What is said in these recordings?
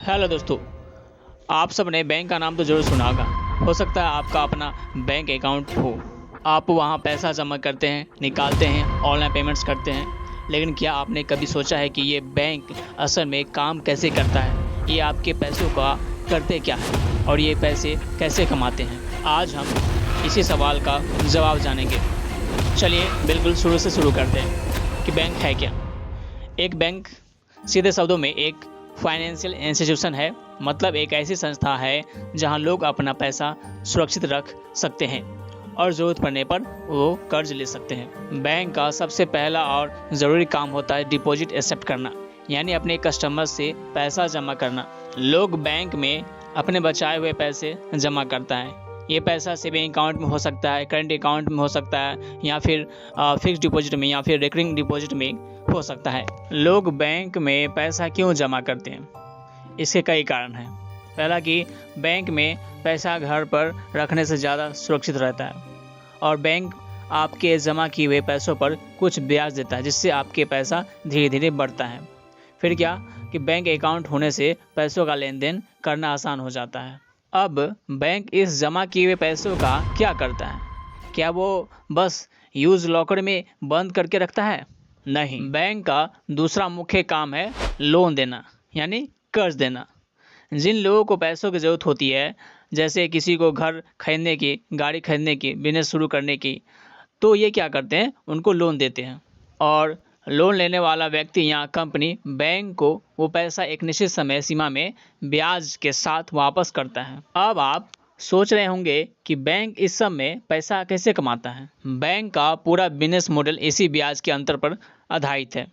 Hello दोस्तों। आप सब ने बैंक का नाम तो ज़रूर सुना होगा। हो सकता है आपका अपना बैंक अकाउंट हो। आप वहाँ पैसा जमा करते हैं, निकालते हैं, ऑनलाइन पेमेंट्स करते हैं। लेकिन क्या आपने कभी सोचा है कि ये बैंक असल में काम कैसे करता है? ये आपके पैसों का करते क्या है और ये पैसे कैसे कमाते हैं? आज हम इसी सवाल का जवाब जानेंगे। चलिए बिल्कुल शुरू से शुरू करते हैं कि बैंक है क्या। एक बैंक सीधे शब्दों में एक फाइनेंशियल इंस्टीट्यूशन है। मतलब एक ऐसी संस्था है जहां लोग अपना पैसा सुरक्षित रख सकते हैं और ज़रूरत पड़ने पर वो कर्ज ले सकते हैं। बैंक का सबसे पहला और ज़रूरी काम होता है डिपॉजिट एक्सेप्ट करना, यानी अपने कस्टमर से पैसा जमा करना। लोग बैंक में अपने बचाए हुए पैसे जमा करता है। ये पैसा सेविंग अकाउंट में हो सकता है, करंट अकाउंट में हो सकता है, या फिर फिक्स डिपॉजिट में, या फिर रिकरिंग डिपॉजिट में हो सकता है। लोग बैंक में पैसा क्यों जमा करते हैं? इसके कई कारण हैं। पहला कि बैंक में पैसा घर पर रखने से ज़्यादा सुरक्षित रहता है और बैंक आपके जमा किए हुए पैसों पर कुछ ब्याज देता है, जिससे आपके पैसा धीरे धीरे बढ़ता है। फिर क्या कि बैंक अकाउंट होने से पैसों का लेन देन करना आसान हो जाता है। अब बैंक इस जमा किए हुए पैसों का क्या करता है? क्या वो बस यूज लॉकर में बंद करके रखता है? नहीं, बैंक का दूसरा मुख्य काम है लोन देना, यानी कर्ज देना। जिन लोगों को पैसों की ज़रूरत होती है, जैसे किसी को घर खरीदने की, गाड़ी खरीदने की, बिजनेस शुरू करने की, तो ये क्या करते हैं, उनको लोन देते हैं। और लोन लेने वाला व्यक्ति या कंपनी बैंक को वो पैसा एक निश्चित समय सीमा में ब्याज के साथ वापस करता है। अब आप सोच रहे होंगे कि बैंक इस सब में पैसा कैसे कमाता है। बैंक का पूरा बिजनेस मॉडल इसी ब्याज के अंतर पर आधारित है।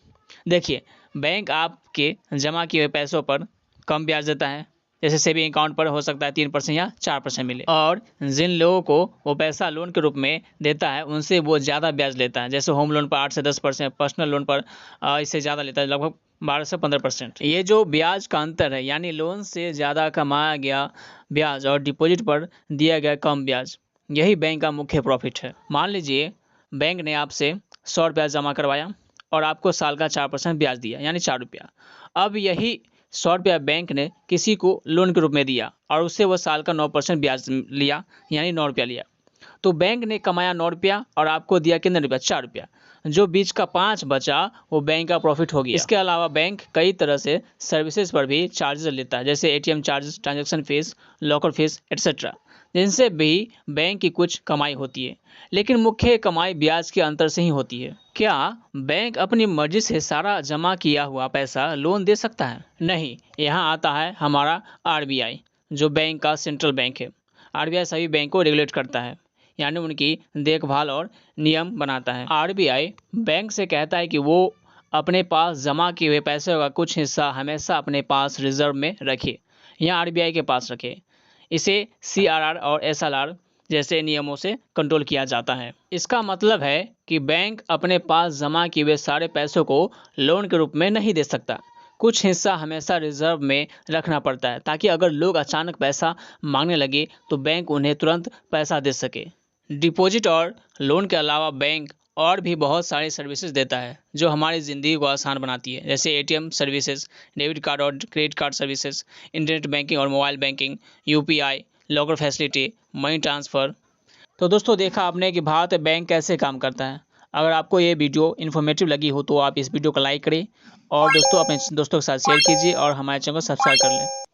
देखिए, बैंक आपके जमा किए हुए पैसों पर कम ब्याज देता है। जैसे सेविंग अकाउंट पर हो सकता है 3% या 4% मिले, और जिन लोगों को वो पैसा लोन के रूप में देता है उनसे वो ज़्यादा ब्याज लेता है। जैसे होम लोन पर 8 से 10%, पर्सनल लोन पर इससे ज़्यादा लेता है, लगभग 12 से 15%। ये जो ब्याज का अंतर है, यानी लोन से ज़्यादा कमाया गया ब्याज और डिपॉजिट पर दिया गया कम ब्याज, यही बैंक का मुख्य प्रॉफिट है। मान लीजिए बैंक ने आपसे 100 रुपया जमा करवाया और आपको साल का 4% ब्याज दिया, यानी 4 रुपया। अब यही 100 रुपया बैंक ने किसी को लोन के रूप में दिया और उससे वो साल का 9% ब्याज लिया, यानी 9 रुपया लिया। तो बैंक ने कमाया 9 रुपया और आपको दिया कितने रुपया? 4 रुपया। जो बीच का 5 बचा वो बैंक का प्रॉफिट हो गया। इसके अलावा बैंक कई तरह से सर्विसेज पर भी चार्जेस लेता है, जैसे ATM charges, transaction fees, locker fees etcetera, जिनसे भी बैंक की कुछ कमाई होती है। लेकिन मुख्य कमाई ब्याज के अंतर से ही होती है। क्या बैंक अपनी मर्जी से सारा जमा किया हुआ पैसा लोन दे सकता है? नहीं। यहाँ आता है हमारा आरबीआई, जो बैंक का सेंट्रल बैंक है। आरबीआई सभी बैंक को रेगुलेट करता है, यानी उनकी देखभाल और नियम बनाता है। आरबीआई बैंक से कहता है कि वो अपने पास जमा किए हुए पैसे का कुछ हिस्सा हमेशा अपने पास रिजर्व में रखे या आरबीआई के पास रखे। इसे सीआरआर और एसएलआर जैसे नियमों से कंट्रोल किया जाता है। इसका मतलब है कि बैंक अपने पास जमा किए हुए सारे पैसों को लोन के रूप में नहीं दे सकता। कुछ हिस्सा हमेशा रिजर्व में रखना पड़ता है, ताकि अगर लोग अचानक पैसा मांगने लगे तो बैंक उन्हें तुरंत पैसा दे सके। डिपॉजिट और लोन के अलावा बैंक और भी बहुत सारी सर्विसेज देता है जो हमारी ज़िंदगी को आसान बनाती है, जैसे एटीएम सर्विसेज, डेबिट कार्ड और credit card services, internet banking और mobile banking, UPI, locker facility, money transfer. तो दोस्तों, देखा आपने कि भारतीय बैंक कैसे काम करता है। अगर आपको ये वीडियो इन्फॉर्मेटिव लगी हो तो आप इस वीडियो को लाइक करें और दोस्तों अपने दोस्तों के साथ शेयर कीजिए और हमारे चैनल को सब्सक्राइब कर लें।